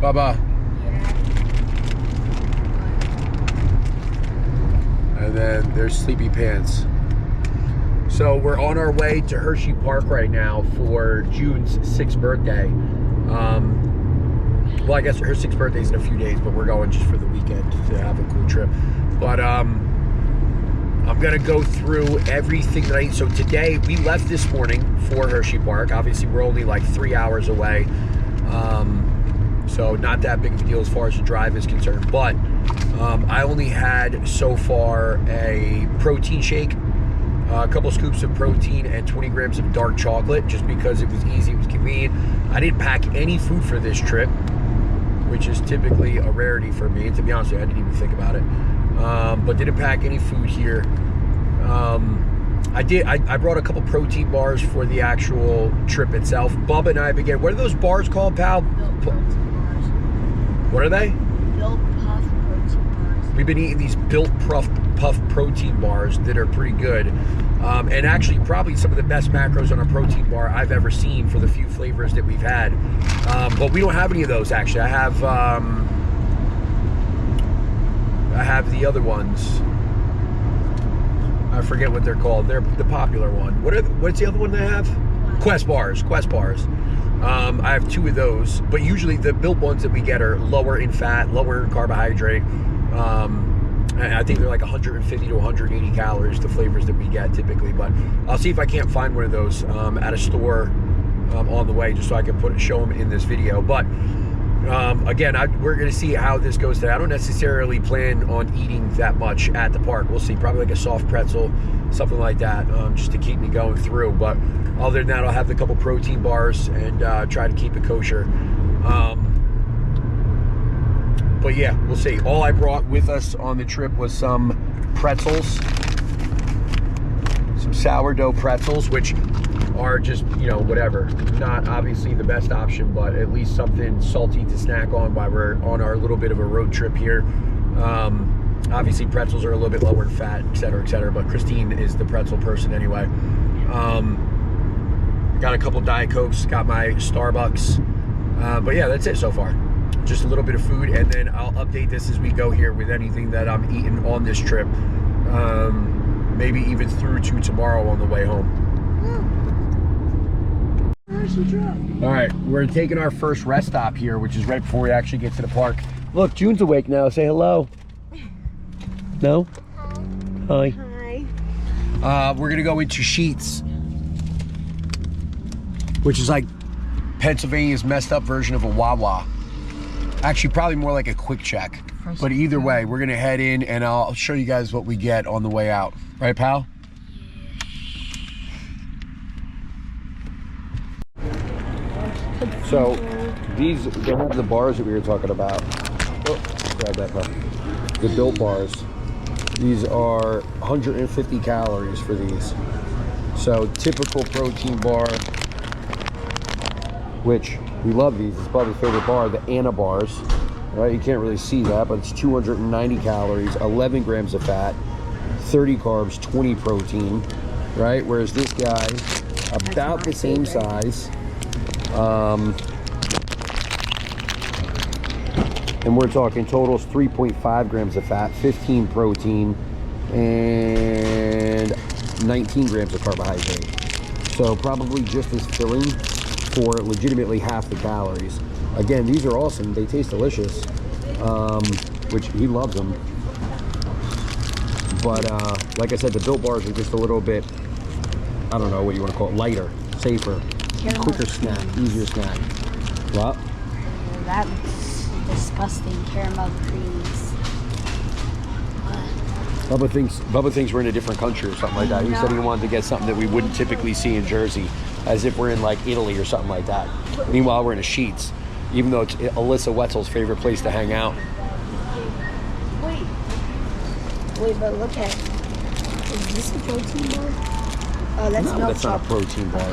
Bubba. And then there's Sleepy Pants. So we're on our way to Hershey Park right now for June's 6th birthday. Well, I guess her 6th birthday's in a few days, but we're going just for the weekend to have a cool trip. But I'm gonna go through everything that I eat. So today we left this morning for Hershey Park. Obviously, we're only like 3 hours away, so not that big of a deal as far as the drive is concerned. But I only had so far a protein shake, a couple scoops of protein, and 20 grams of dark chocolate, just because it was easy, it was convenient. I didn't pack any food for this trip, which is typically a rarity for me. And to be honest with you, I didn't even think about it. But didn't pack any food here. I brought a couple protein bars for the actual trip itself. Bubba and I began. What are those bars called, pal? Built protein bars. What are they? Built Puff protein bars. We've been eating these Built Puff protein bars that are pretty good. And actually probably some of the best macros on a protein bar I've ever seen for the few flavors that we've had. But we don't have any of those, actually. I have the other ones. I forget what they're called. They're the popular one. What's the other one they have? Quest bars. I have 2 of those, but usually the Built ones that we get are lower in fat, lower in carbohydrate. And I think they're like 150 to 180 calories, the flavors that we get typically. But I'll see if I can't find one of those at a store on the way, just so I can show them in this video. But again, we're going to see how this goes today. I don't necessarily plan on eating that much at the park. We'll see. Probably like a soft pretzel, something like that, just to keep me going through. But other than that, I'll have a couple protein bars and try to keep it kosher. But yeah, we'll see. All I brought with us on the trip was some pretzels, some sourdough pretzels, which are just, whatever. Not obviously the best option, but at least something salty to snack on while we're on our little bit of a road trip here. Obviously pretzels are a little bit lower in fat, et cetera, but Christine is the pretzel person anyway. Got a couple Diet Cokes, got my Starbucks. But yeah, that's it so far. Just a little bit of food, and then I'll update this as we go here with anything that I'm eating on this trip. Maybe even through to tomorrow on the way home. All right, we're taking our first rest stop here, which is right before we actually get to the park. Look, June's awake now. Say hello. No? Hi. Hi. We're gonna go into Sheetz, which is like Pennsylvania's messed up version of a Wawa. Actually, probably more like a Quick Check. But either way, we're gonna head in and I'll show you guys what we get on the way out. Right, pal? So, they have the bars that we were talking about. Oh, grab that, pal. The Built bars. These are 150 calories for these. So, typical protein bar, which we love these. It's probably my favorite bar, the Anna bars. Right, you can't really see that, but it's 290 calories, 11 grams of fat, 30 carbs, 20 protein, right? Whereas this guy, about the same size, and we're talking totals 3.5 grams of fat, 15 protein, and 19 grams of carbohydrate. So probably just as filling for legitimately half the calories. Again, these are awesome. They taste delicious, which he loves them. But like I said, the Built bars are just a little bit, I don't know what you want to call it, lighter, safer, quicker snack, easier snack. What? That looks disgusting. Caramel creams. Bubba thinks we're in a different country or something like that. He said he wanted to get something that we wouldn't typically see in Jersey, as if we're in like Italy or something like that. Meanwhile, we're in a Sheetz, even though it's Alyssa Wetzel's favorite place to hang out. Wait, but look at, is this a protein bar? Oh, that's no, that's not a protein bar.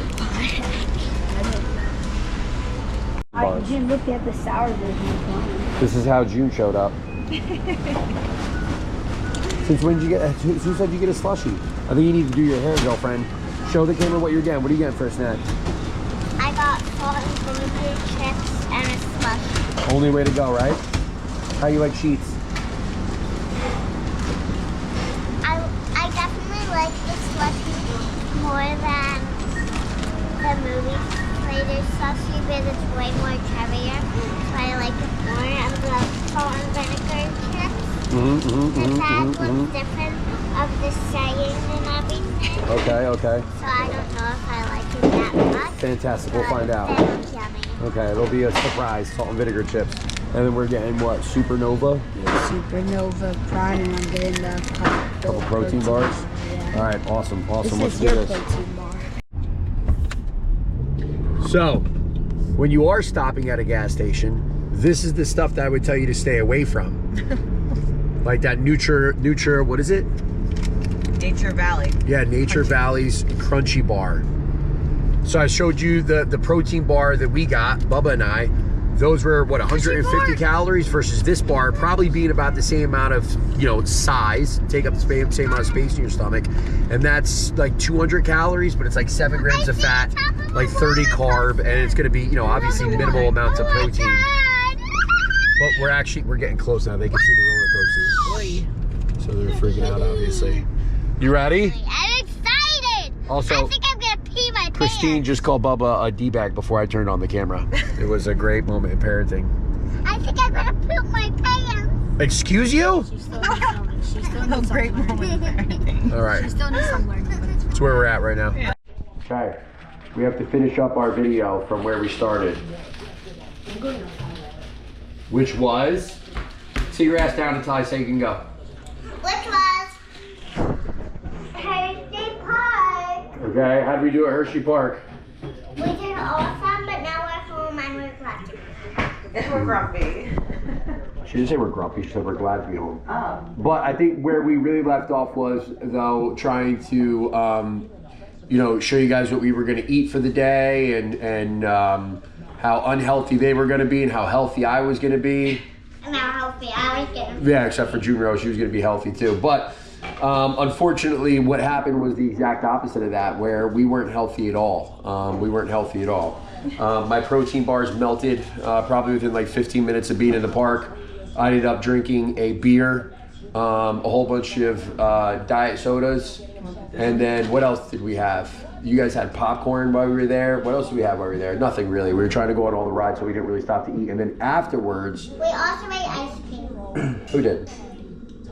I didn't look at the sour version. This is how June showed up. Since when did you get? Who said you get a slushie? I think you need to do your hair, girlfriend. Show the camera what you're getting. What are you getting for a snack? I got salt and vinegar chips and a slush. Only way to go, right? How you like Sheets? I definitely like the slushy more than the movie Trader slushy because it's way more cherrier. So I like it more. And the salt and vinegar chips. Because that looks different of the saying and everything. Okay. So I don't know if I like it that much. Fantastic. We'll find out. They look yummy. Okay, it'll be a surprise. Salt and vinegar chips. And then we're getting what? Supernova? Supernova prawn, and I'm getting the Couple protein bars. Yeah. All right, awesome. This Let's is do your this. protein bar. So, when you are stopping at a gas station, this is the stuff that I would tell you to stay away from. Like that Nutra, what is it? Nature Valley. Yeah, Nature Valley's Crunchy Bar. So I showed you the protein bar that we got, Bubba and I. Those were, what, 150 calories versus this bar probably being about the same amount of, size, take up the same amount of space in your stomach. And that's like 200 calories, but it's like 7 grams of fat, like 30 carb, and it's gonna be, obviously minimal amounts of protein. But we're getting close now. They can see the roller coasters. So they're freaking out, obviously. You ready? I'm excited. Also, I think I'm gonna pee my Christine pants. just called Bubba a D-bag before I turned on the camera. It was a great moment in parenting. I think I'm gonna poop my pants. Excuse you? She still needs some No great moment or anything. All right, Still needs some learning. that's where we're at right now. Okay, we have to finish up our video from where we started. Which was, sit your ass down until I say you can go. Which was Hershey Park. Okay, how did we do at Hershey Park? We did awesome, but now we're home and we're glad to be home. And we're grumpy. She didn't say we're grumpy, she said we're glad to be home. Oh. But I think where we really left off was, though, trying to, show you guys what we were going to eat for the day and how unhealthy they were going to be and how healthy I was going to be. And how healthy I was getting. Yeah, except for June Rose, she was going to be healthy too. But unfortunately, what happened was the exact opposite of that, where we weren't healthy at all. My protein bars melted probably within like 15 minutes of being in the park. I ended up drinking a beer, a whole bunch of diet sodas, and then what else did we have? You guys had popcorn while we were there. What else did we have while we were there? Nothing really. We were trying to go on all the rides, so we didn't really stop to eat. And then afterwards, We also ate ice cream. who did?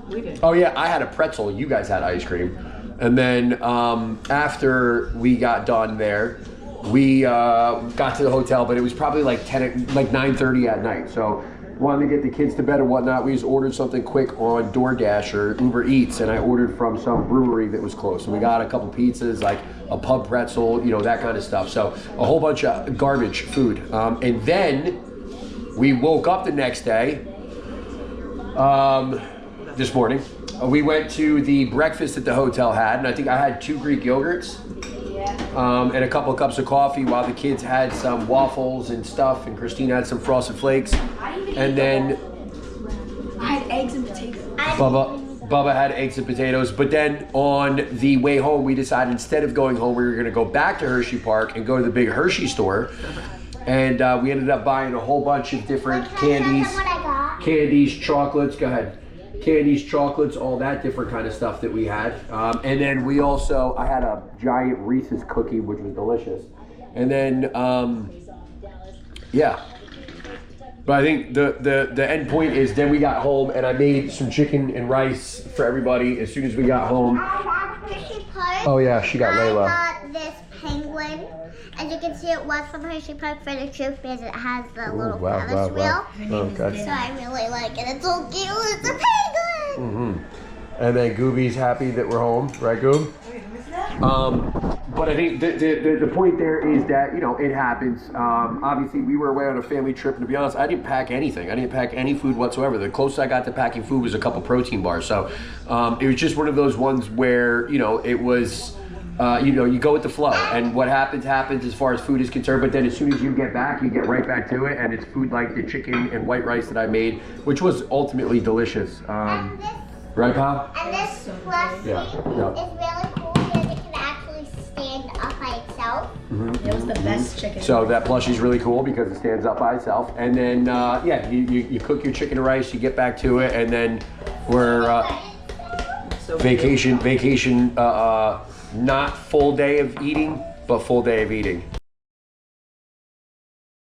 We did. Oh yeah, I had a pretzel. You guys had ice cream. And then after we got done there, we got to the hotel, but it was probably like 9:30 at night. So wanted to get the kids to bed and whatnot. We just ordered something quick on DoorDash or Uber Eats, and I ordered from some brewery that was close. So we got a couple pizzas, like a pub pretzel, that kind of stuff. So a whole bunch of garbage food. And then we woke up the next day, this morning. We went to the breakfast that the hotel had, and I think I had 2 Greek yogurts. And a couple of cups of coffee while the kids had some waffles and stuff, and Christine had some Frosted Flakes. And then I had eggs and potatoes. Bubba had eggs and potatoes. But then on the way home, we decided instead of going home, we were going to go back to Hershey Park and go to the big Hershey store. And we ended up buying a whole bunch of different candies, chocolates. Go ahead. Candies, chocolates, all that different kind of stuff that we had. And then I had a giant Reese's cookie, which was delicious. And then, yeah. But I think the end point is then we got home and I made some chicken and rice for everybody as soon as we got home. Hershey Park. Oh yeah, she got Layla. I got this penguin. As you can see, it was from Hershey Park for the truth because it has the little Ferris wheel. Okay. So I really like it. It's so cute. It's a penguin. And then Gooby's happy that we're home, right, Goob? But I think the point there is that, it happens. Obviously, we were away on a family trip, and to be honest, I didn't pack anything. I didn't pack any food whatsoever. The closest I got to packing food was a couple protein bars. So it was just one of those ones where, it was, you go with the flow. And what happens as far as food is concerned. But then as soon as you get back, you get right back to it. And it's food like the chicken and white rice that I made, which was ultimately delicious. Right, Pop? And this plushie Yeah. is really cool because it can actually stand up by itself. It was the best chicken. So that plushie's really cool because it stands up by itself. And then, yeah, you cook your chicken and rice, you get back to it, and then we're So vacation, not full day of eating, but full day of eating.